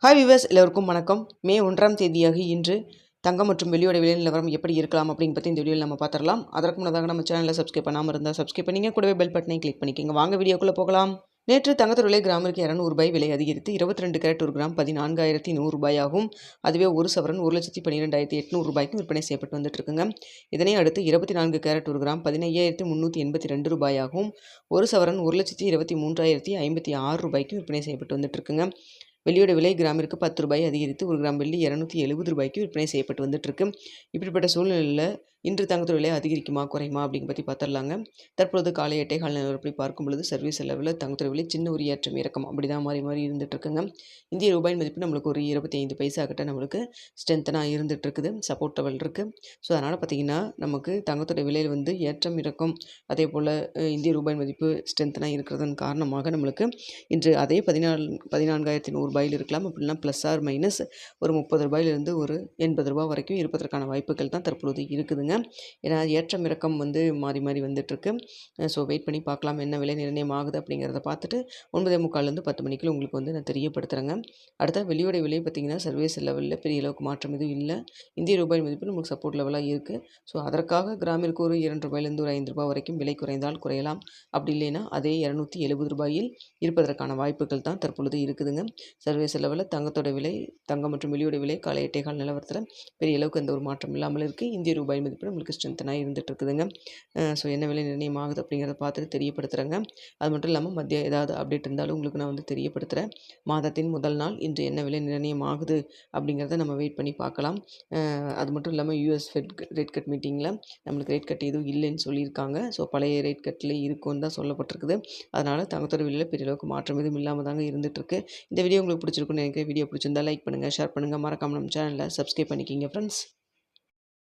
Hi viewers, எல்லோருக்கும் வணக்கம். மே 1ஆம் தேதியாகி இன்று தங்கம் மற்றும் வெள்ளியோட விலை நிலவரம் எப்படி இருக்கலாம் அப்படிங்க பற்றி இந்த வீடியோவில் நம்ம பார்த்துடலாம். அதற்கு முன்னதாக நம்ம சேனலில் சப்ஸ்கிரைப் பண்ணாமல் இருந்தால் சப்ஸ்கிரைப் பண்ணிங்க, கூடவே பெல் பட்டனை கிளிக் பண்ணிக்கோங்க. வாங்க வீடியோக்குள்ளே போகலாம். நேற்று தங்கத்தோட விலை கிராமிற்கு ₹200 விலை அதிகரித்து 22 கேரட் ஒரு கிராம் ₹14,100 ஆகும். அதுவே ஒரு சவரன் ₹1,12,800 விற்பனை செய்யப்பட்டு வந்துட்டு இருக்குங்க. இதனை அடுத்து 24 கேரட் ஒரு கிராம் ₹15,382 ஆகும். ஒரு சவரன் ₹1,23,056 விற்பனை செய்யப்பட்டு வந்துட்டு இருக்குங்க. வெள்ளியோட விலை கிராமிற்கு ₹10 அதிகரித்து ஒரு கிராம் வெள்ளி ₹270 விற்பனை செய்யப்பட்டு வந்துட்டுருக்கு. இப்படிப்பட்ட சூழ்நிலையில் இன்று தங்கத்தோட விலை அதிகரிக்குமா குறையுமா அப்படிங்க பற்றி பார்த்துடலாங்க. தற்பொழுது காலை 8:15 நிலவரப்படி பார்க்கும் பொழுது சர்வீஸ் லெவலில் தங்கத்தோட விலை சின்ன ஒரு ஏற்றம் இறக்கம் அப்படி தான் மாறி இருந்துகிட்ருக்குங்க. இந்திய ரூபாயின் மதிப்பு நம்மளுக்கு ஒரு 25 பைசா கிட்ட நம்மளுக்கு ஸ்ட்ரென்த்தனாக இருந்துகிட்டு இருக்குது, சப்போர்ட் லெவல் இருக்குது. ஸோ அதனால் பார்த்திங்கன்னா நமக்கு தங்கத்தோட விலையில் வந்து ஏற்றம் இறக்கம், அதே போல் இந்திய ரூபாயின் மதிப்பு ஸ்ட்ரென்த்தனாக இருக்கிறதன் காரணமாக நம்மளுக்கு இன்று அதே 14,100 இருக்கலாம். அப்படின்னா ப்ளஸ் ஆர் மைனஸ் ஒரு ₹30 ஒரு ₹80 வரைக்கும் இருப்பதற்கான வாய்ப்புகள் தான் தற்பொழுது இருக்குதுங்க. ஏன்னா ஏற்றம் இறக்கம் வந்து மாறி வந்துட்டுருக்கு. ஸோ வெயிட் பண்ணி பார்க்கலாம் என்ன விலை நிர்ணயம் ஆகுது அப்படிங்கிறத பார்த்துட்டு 9:45 10 மணிக்குள்ள உங்களுக்கு வந்து நான் தெரியப்படுத்துகிறேங்க. அடுத்த வெள்ளியோட விலை பார்த்திங்கன்னா சர்வீஸ் லெவலில் பெரிய அளவுக்கு மாற்றம் எதுவும் இல்லை. இந்திய ரூபாய் மதிப்பு நமக்கு சப்போர்ட் லெவலாக இருக்குது. ஸோ அதற்காக கிராமிற்கு ஒரு ₹2 ஒரு ₹5 வரைக்கும் விலை குறைந்தால் குறையலாம். அப்படி இல்லைன்னா அதே ₹270 இருப்பதற்கான வாய்ப்புகள் தான் தற்பொழுது இருக்குதுங்க. சர்வீஸ் லெவலில் தங்கத்தோட விலை, தங்கம் மற்றும் வெள்ளியோட விலை காலை 8:15 நிலவரத்தில் பெரிய அளவுக்கு எந்த ஒரு மாற்றம் இல்லாமல் இருக்குது. இந்திய ரூபாய் மதிப்பு நம்மளுக்கு ஸ்ட்ரென்த்தனாக இருந்துகிட்டு இருக்குதுங்க. ஸோ என்ன விலை நிர்ணயம் ஆகுது அப்படிங்கிறத பார்த்துட்டு தெரியப்படுத்துகிறேங்க. அது மட்டும் இல்லாமல் மத்திய ஏதாவது அப்டேட் இருந்தாலும் உங்களுக்கு நான் வந்து தெரியப்படுத்துகிறேன். மாதத்தின் முதல் நாள் இன்று என்ன விலை நிர்ணயம் ஆகுது அப்படிங்கிறத நம்ம வெயிட் பண்ணி பார்க்கலாம். அது மட்டும் இல்லாமல் யூஎஸ் ஃபெட் ரேட் கட் மீட்டிங்கில் நம்மளுக்கு ரேட் கட் எதுவும் இல்லைன்னு சொல்லியிருக்காங்க. ஸோ பழைய ரேட் கட்டில் இருக்குன்னு தான் சொல்லப்பட்டிருக்குது. அதனால் தங்கத்தோட விலையில் பெரிய அளவுக்கு மாற்றம் எதுவும் இல்லாமல் தாங்க இருந்துகிட்ருக்கு. இந்த வீடியோ உங்களுக்கு பிடிச்சிருக்குன்னு நினைக்கிறேன். வீடியோ பிடிச்சிருந்தா லைக் பண்ணுங்கள், ஷேர் பண்ணுங்கள், மறக்காம நம்ம சேனலை சப்ஸ்கிரைப் பண்ணிக்கிங்க ஃப்ரெண்ட்ஸ்.